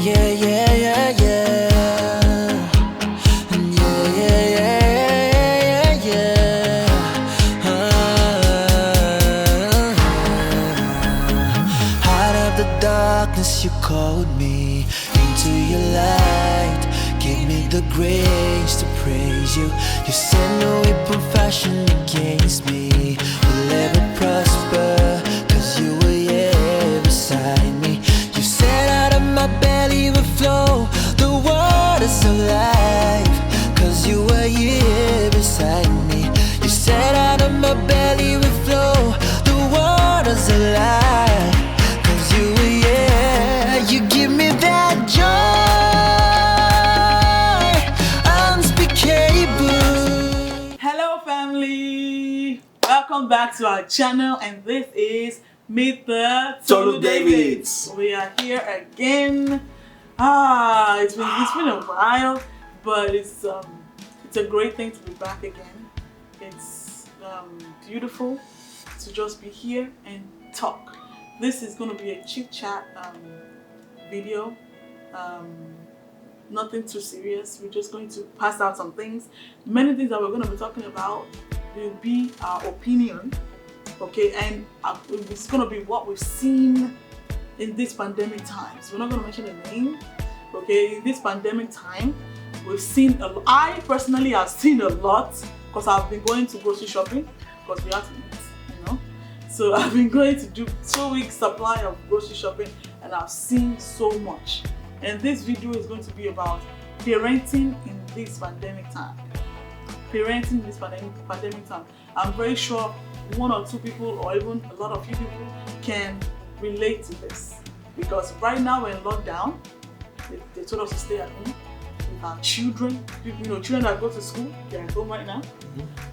Yeah, yeah, yeah, yeah. Yeah, yeah, yeah, yeah, yeah. Out of the darkness you called me into your light. Give me the grace to praise you. You said no weapon fashioned against me will ever prosper, 'cause you were here beside me. You said out of my belly will flow the waters of life, 'cause you were here beside me. You said out of my belly will flow the waters of life, 'cause you were here. You give me that joy unspeakable. Hello family, welcome back to our channel, and this is Meet the Tolu Davids. We are here again. It's been a while, but it's a great thing to be back again. It's beautiful to just be here and talk. This is going to be a chit chat video. Nothing too serious. We're just going to pass out some things. Many things that we're going to be talking about will be our opinion, okay, and it's going to be what we've seen in this pandemic times. We're not going to mention a name, okay. In this pandemic time, we've seen I personally have seen a lot, because I've been going to grocery shopping because we have to eat, you know. So I've been going to do 2 weeks supply of grocery shopping, and I've seen so much. And this video is going to be about parenting in this pandemic time. Parenting in this pandemic time. I'm very sure one or two people, or even a lot of you people, can relate to this, because right now we're in lockdown. They told us to stay at home with our children. You know, children that go to school, they're at home right now.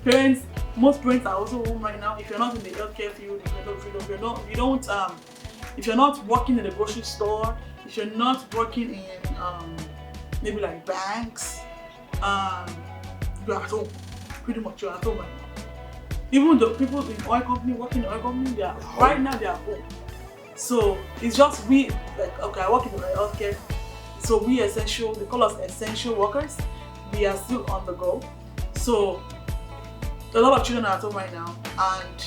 Parents, most parents are also home right now. If you're not in the healthcare field, if you're not working in the grocery store, if you're not working in maybe like banks, you're at home. Pretty much you're at home right now. Even the people in oil company, working in oil company, right now they're at home. So it's just we, like, okay, I work in the healthcare, so we essential, they call us essential workers. We are still on the go. So a lot of children are at home right now, and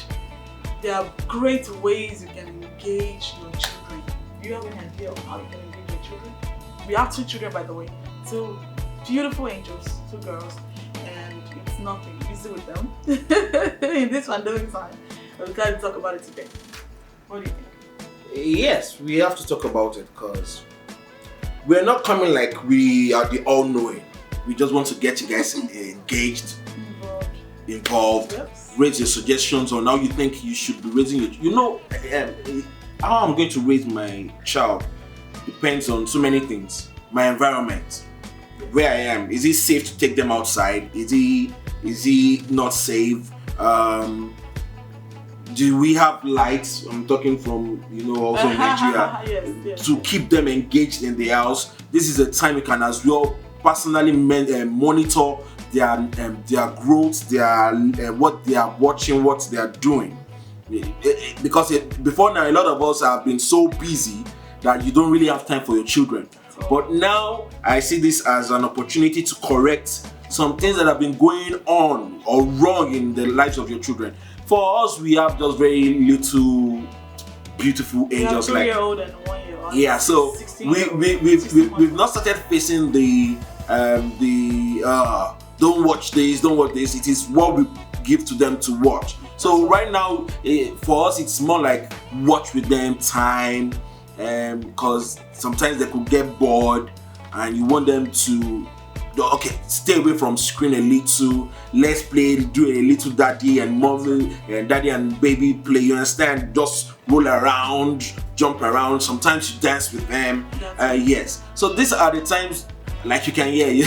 there are great ways you can engage your children. Do you have any idea of how you can engage your children? We have 2 children, by the way, 2 beautiful angels, 2 girls, and it's nothing easy with them in this pandemic time. We'll try to talk about it today. What do you think? Yes, we have to talk about it, because we're not coming like we are the all-knowing. We just want to get you guys engaged, involved, Yep. raise your suggestions on how you think you should be raising it. You know, how I'm going to raise my child depends on so many things. My environment, where I am, is it safe to take them outside? Is he not safe? Do we have lights? I'm talking from, also in Nigeria. Yes. To keep them engaged in the house. This is a time you can as well personally monitor their growth, what they are watching, what they are doing. Because before now, a lot of us have been so busy that you don't really have time for your children. But now I see this as an opportunity to correct some things that have been going on or wrong in the lives of your children. For us, we have just very little beautiful angels, like 3-year-old and 1-year-old. Yeah, so we've not started facing the don't watch this. It is what we give to them to watch. So right now, for us, it's more like watch with them time, because sometimes they could get bored, and you want them to, okay, stay away from screen a little. Let's play, do a little daddy and mommy, daddy and baby play. You understand? Just roll around, jump around. Sometimes you dance with them. Yes. So these are the times, like you can hear.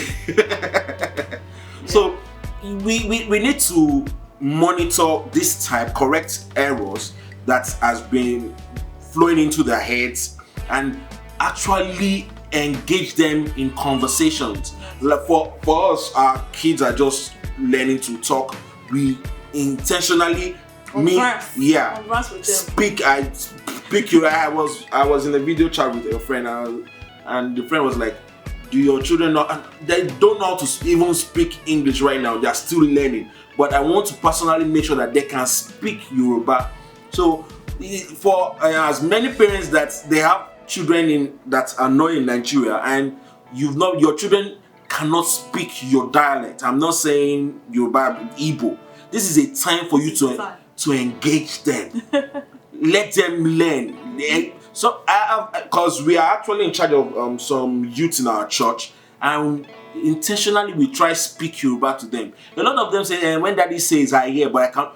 So we need to monitor this type, correct errors that has been flowing into their heads, and actually engage them in conversations. Like for us, our kids are just learning to talk. We intentionally Converse with them. speak. I was in a video chat with a friend. and the friend was like, do your children know? And they don't know how to even speak English right now. They are still learning. But I want to personally make sure that they can speak Yoruba. So for as many parents that they have children that are not in Nigeria, and your children cannot speak your dialect. I'm not saying Yoruba, Igbo. This is a time for you to engage them. Let them learn. So because we are actually in charge of some youth in our church, and intentionally we try speak Yoruba to them. A lot of them say, when daddy says I hear, but I can't.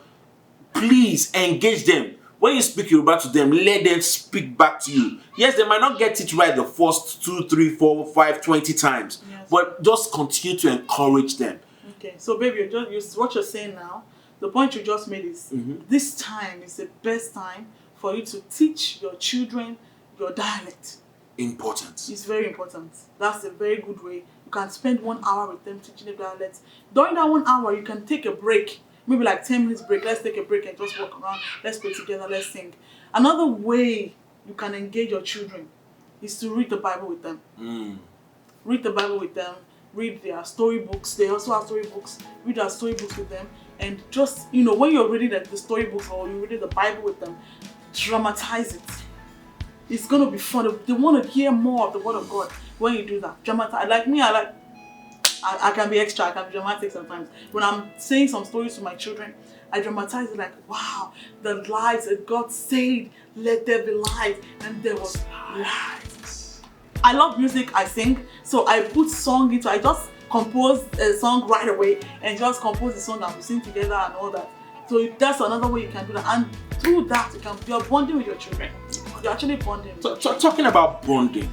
Please engage them. When you speak Yoruba to them, let them speak back to you. Yes, they might not get it right the first 2, 3, 4, 5, 20 times, yes, but just continue to encourage them. Okay, so baby, what you're saying now, the point you just made is this time is the best time for you to teach your children your dialect. Important. It's very important. That's a very good way. You can spend 1 hour with them teaching them dialect. During that 1 hour, you can take a break. Maybe like 10 minutes break. Let's take a break and just walk around. Let's play together. Let's sing. Another way you can engage your children is to read the Bible with them. Read the Bible with them. Read their storybooks. They also have storybooks. Read their storybooks with them. And just, when you're reading the storybooks or you're reading the Bible with them, dramatize it. It's going to be fun. They want to hear more of the Word of God when you do that. Dramatize. Like me, I can be extra, I can be dramatic sometimes. When I'm saying some stories to my children, I dramatize it like, wow, the lives that God said, let there be light, and there was light. I love music, I sing, so I put song into, I just compose a song right away and just compose the song and we sing together and all that. So that's another way you can do that. And through that, you're bonding with your children. You're actually bonding with your children. Talking about bonding,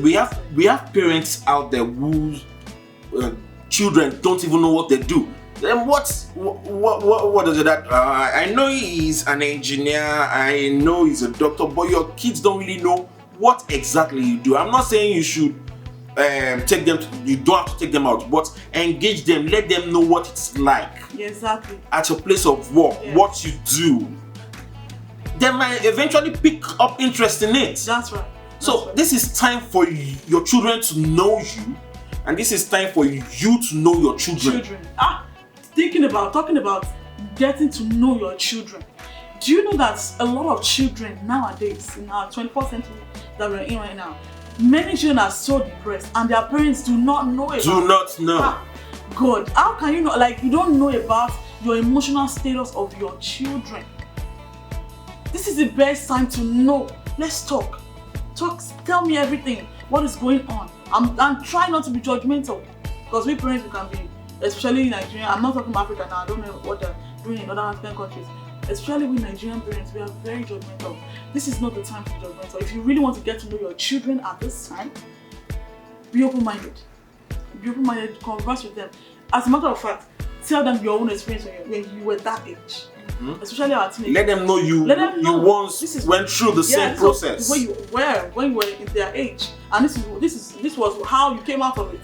we have parents out there whose children don't even know what they do. Then what does it that? I know he's an engineer, I know he's a doctor, but your kids don't really know what exactly you do. I'm not saying you should take them. You don't have to take them out, but engage them. Let them know what it's like. Yeah, exactly. At your place of work, what you do. They might eventually pick up interest in it. That's right. So this is time for your children to know you. And this is time for you to know your children. Talking about getting to know your children. Do you know that a lot of children nowadays, in our 21st century that we're in right now, many children are so depressed and their parents do not know about it. Do not know. God, how can you know? Like, you don't know about your emotional status of your children. This is the best time to know. Let's talk. Tell me everything. What is going on? I'm trying not to be judgmental, because we parents, we can be, especially in Nigeria. I'm not talking about Africa now. I don't know what they're doing in other African countries. Especially with Nigerian parents, we are very judgmental. This is not the time to be judgmental. If you really want to get to know your children at this time, be open-minded. Be open-minded, converse with them. As a matter of fact, tell them your own experience when you were that age. Especially our teenagers. Let them know you once went through the same process. When you were in their age, and this was how you came out of it.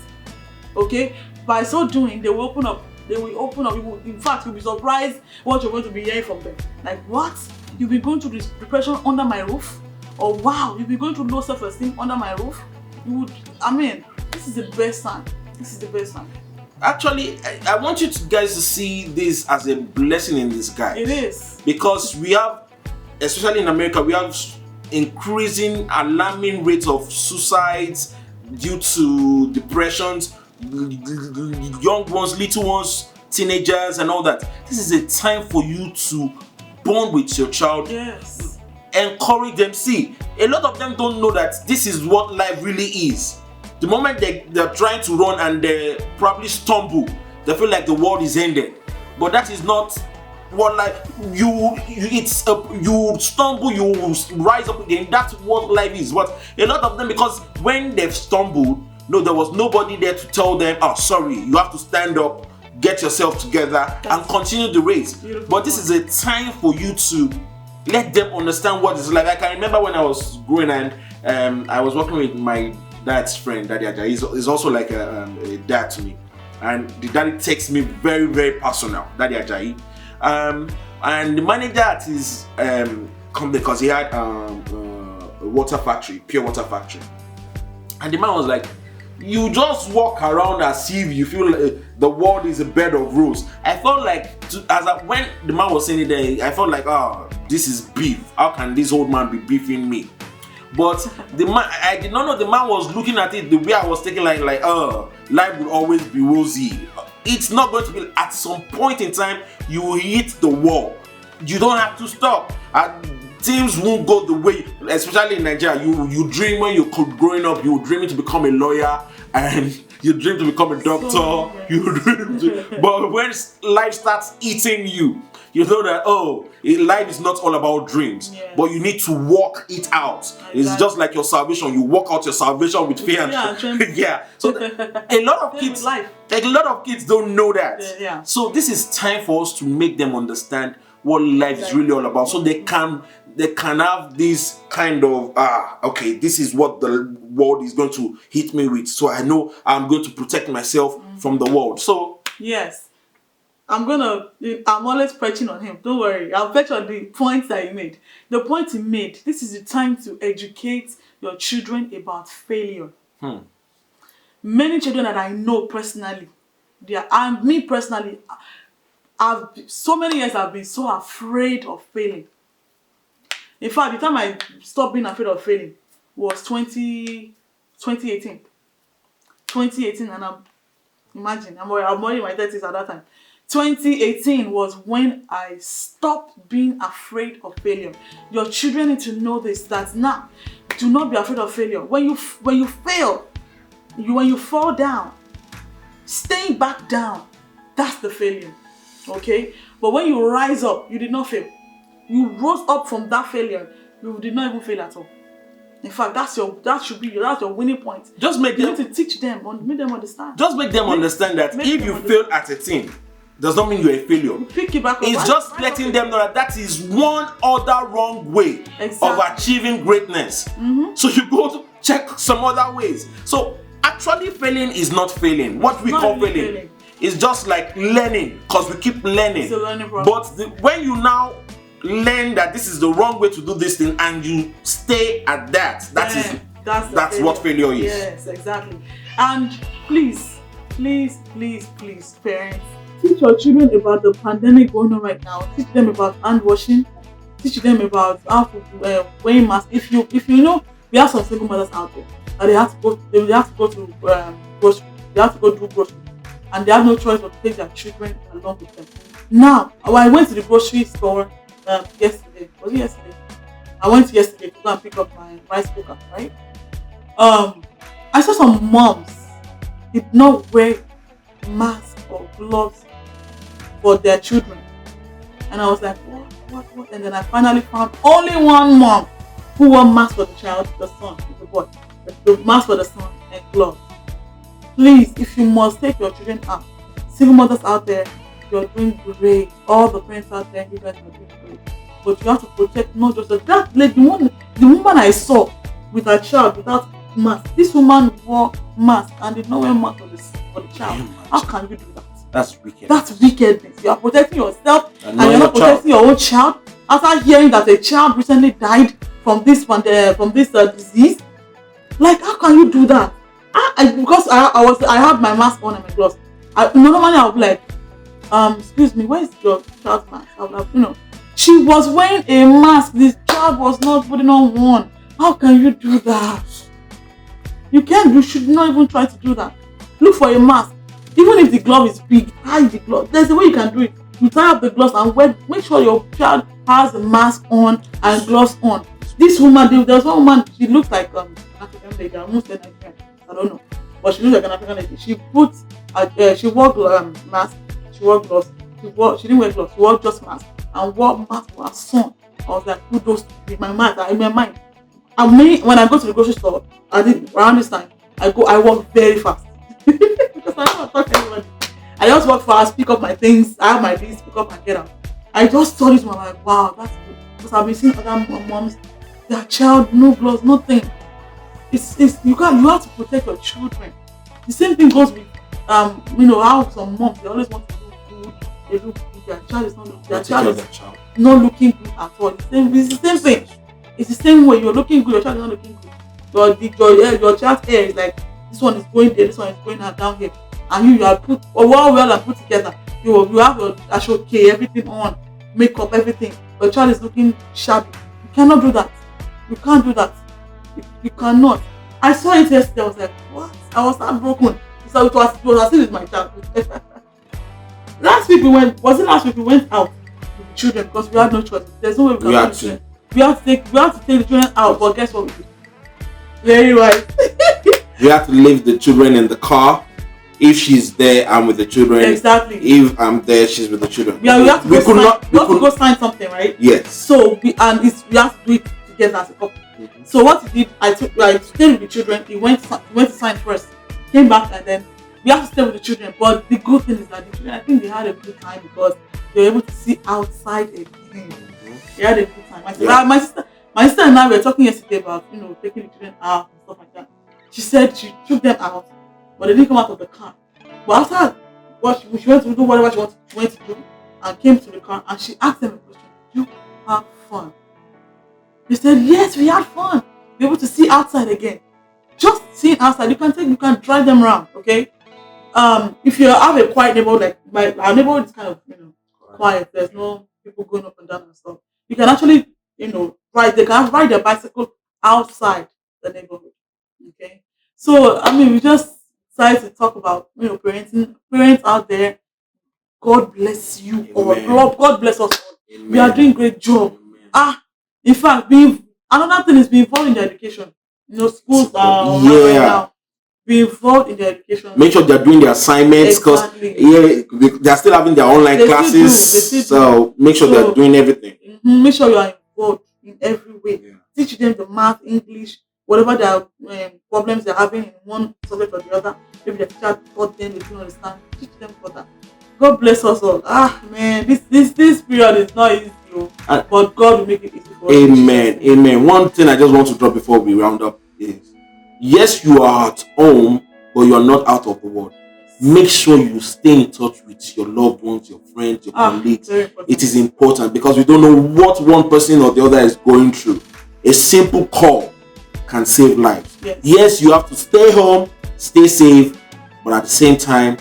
Okay? By so doing, they will open up. In fact, you'll be surprised what you're going to be hearing from them. Like, what? You'll be going through this depression under my roof? Or wow, you'll be going through low self-esteem under my roof? This is the best time. This is the best time. Actually, I want you guys to see this as a blessing in disguise. It is. Because we have, especially in America, we have increasing alarming rates of suicides due to depressions, young ones, little ones, teenagers and all that. This is a time for you to bond with your child. Yes. Encourage them. See, a lot of them don't know that this is what life really is. The moment they're trying to run and they probably stumble, they feel like the world is ended. But that is not what life. You stumble, you rise up again. That's what life is. But a lot of them, because when they've stumbled, there was nobody there to tell them, oh, sorry, you have to stand up, get yourself together, and continue the race. Beautiful. But this is a time for you to let them understand what it's like. I can remember when I was growing and I was working with my dad's friend, Daddy Ajayi. He's also like a dad to me, and the daddy takes me very, very personal, Daddy Ajayi. And the manager at his company, because he had a water factory, pure water factory, And the man was like, you just walk around as if you feel like the world is a bed of roses. I felt like, when the man was saying it there, I felt like, oh, this is beef. How can this old man be beefing me? But the man, I did not know the man was looking at it the way I was taking, like, life will always be rosy. It's not going to be. At some point in time, you will hit the wall. You don't have to stop. Things won't go the way, especially in Nigeria. You dream when you're growing up, you dreaming to become a lawyer, and you dream to become a doctor. But when life starts eating you, you know that life is not all about dreams, but you need to walk it out. Exactly. It's just like your salvation. You walk out your salvation with fear and yeah. So a lot of kids don't know that. Yeah. So this is time for us to make them understand what life is really all about, so they can have this kind of okay, this is what the world is going to hit me with, so I know I'm going to protect myself from the world. So yes, I'm always preaching on him. Don't worry, I'll preach on the points that he made. The point he made, this is the time to educate your children about failure. Many children that I know personally, and me personally, so many years I've been so afraid of failing. In fact, the time I stopped being afraid of failing was 2018. 2018, and I'm already in my 30s at that time. 2018 was when I stopped being afraid of failure. Your children need to know this, that now, do not be afraid of failure. When you fail, when you fall down, staying back down, that's the failure. Okay? But when you rise up, you did not fail. You rose up from that failure, you did not even fail at all. In fact, that's your winning point. Just make you them, need to teach them, make them understand. Just make them understand that if you fail at a thing, does not mean you're a failure. Pick it back up. It's just letting them know that is one other wrong way of achieving greatness. So you go to check some other ways. So actually failing is not failing. What we call failing is just like learning, because we keep learning. It's a learning process. But when you now learn that this is the wrong way to do this thing and you stay at that's what failure is. Yes, exactly. And please, parents, teach your children about the pandemic going on right now. Teach them about hand washing. Teach them about how to wear masks. If you know, we have some single mothers out there that they have to go to grocery. They have to go do grocery, and they have no choice but to take their children along with them. Now, I went to the grocery store yesterday. Was it yesterday? I went yesterday to go and pick up my rice cooker, right? I saw some moms did not wear masks or gloves for their children. And I was like, what? And then I finally found only one mom who wore mask for the child, the son, the boy. The mask for the son and gloves. Please, if you must take your children out, single mothers out there, you're doing great. All the parents out there, you guys are doing great. But you have to protect not just that lady, the woman I saw with her child without mask. This woman wore mask and did not wear mask for the child. How can you do that? That's wicked. That's wickedness. You are protecting yourself and you're not protecting your own child. After hearing that a child recently died from this disease, like how can you do that? Because I had my mask on and my gloves. Normally I would be like, excuse me, where is your child's mask? I would have, she was wearing a mask. This child was not putting on one. How can you do that? You should not even try to do that. Look for a mask. Even if the glove is big, tie the glove. There's a way you can do it. You tie up the gloves and make sure your child has a mask on and gloves on. This woman, there's one woman, she looks like an African lady. I almost said Nigerian. I don't know. But she looks like an African lady. She wore mask, she wore gloves. She didn't wear gloves, she wore just mask. And wore mask for her son. I was like, kudos in my mind. When I go to the grocery store, around this time, I walk very fast. Because I don't talk to anybody. I just walk fast, pick up my things, I have my list, pick up and get out. I just saw this one, I'm like, wow, that's good. Because I've been seeing other moms, their child, no gloves, nothing. You have to protect your children. The same thing goes with how some moms, they always want to look good, they look good, their child is not looking good at all. It's the same thing. It's the same way, you're looking good, your child is not looking good. your child's hair is like this one is going there, this one is going down here, and you are put well and put together. You have your ashoke, everything on, makeup, everything. Your child is looking shabby. You cannot do that. You can't do that. You cannot. I saw it yesterday. I was like, what? I was heartbroken. So it was as if it's my child. Last week we went out with the children because we had no choice. There's no way we can take the children. We have to take the children out, but guess what we did? Very right. We have to leave the children in the car. If she's there, I'm with the children. Exactly. If I'm there, she's with the children. Yeah, we have to go sign something, right? Yes. So we have to do it together as a couple. Mm-hmm. So what he did, I stayed with the children. He went to sign first, came back, and then we have to stay with the children. But the good thing is that the children, I think they had a good time because they were able to see outside again. Mm-hmm. They had a good time. My sister and I were talking yesterday about taking the children out and stuff like that. She said she took them out, but they didn't come out of the car. But after she went to do whatever she went to do and came to the car, and she asked them a question: "Did you have fun?" They said, "Yes, we had fun. Be able to see outside again. Just seeing outside, you can drive them around, okay? If you have a quiet neighborhood, like our neighborhood is kind of quiet. There's no people going up and down and stuff. You can actually ride their bicycle outside the neighborhood, okay? So we just decided to talk about parenting. Parents out there, God bless you all. God bless us all. Amen. We are doing great job. Amen. In fact, another thing is being involved in their education. Schools are right now. Be involved in their education. Make sure they're doing their assignments because they're still having their online classes. So make sure they're doing everything. Mm-hmm, make sure you are involved in every way. Yeah. Teach them the math, English, whatever their problems they're having in one subject or the other. Maybe the teacher taught them, they didn't understand. Teach them for that. God bless us all. Man, this period is not easy, but God will make it easy for us. Amen. One thing I just want to drop before we round up is, yes, you are at home, but you are not out of the world. Make sure you stay in touch with your loved ones, your friends, your colleagues. It is important because we don't know what one person or the other is going through. A simple call can save lives. Yes, you have to stay home, stay safe, but at the same time,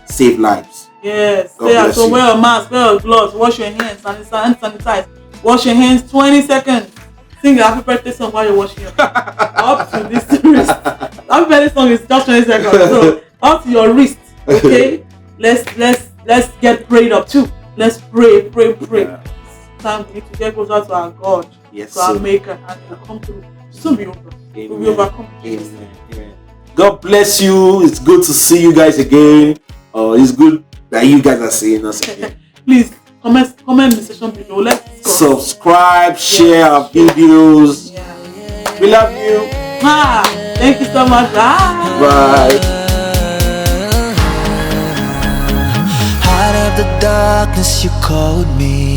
save lives. Yes, so wear a mask, wear your gloves, wash your hands, sanitize. Wash your hands 20 seconds. Sing a happy birthday song while you're washing your hands. Up to this wrist. Happy birthday song is just 20 seconds. So up to your wrist. Okay? Let's get prayed up too. Let's pray. Yeah. Time we need to get closer to our God, to our Maker, and it will come through. Soon be over. We will overcome. Amen. God bless you. It's good to see you guys again. It's good that you guys are seeing us again. Please comment in the section below. Let's discuss. Subscribe, share our videos. Yeah. We love you. Thank you so much. Bye. Out of the darkness you called me.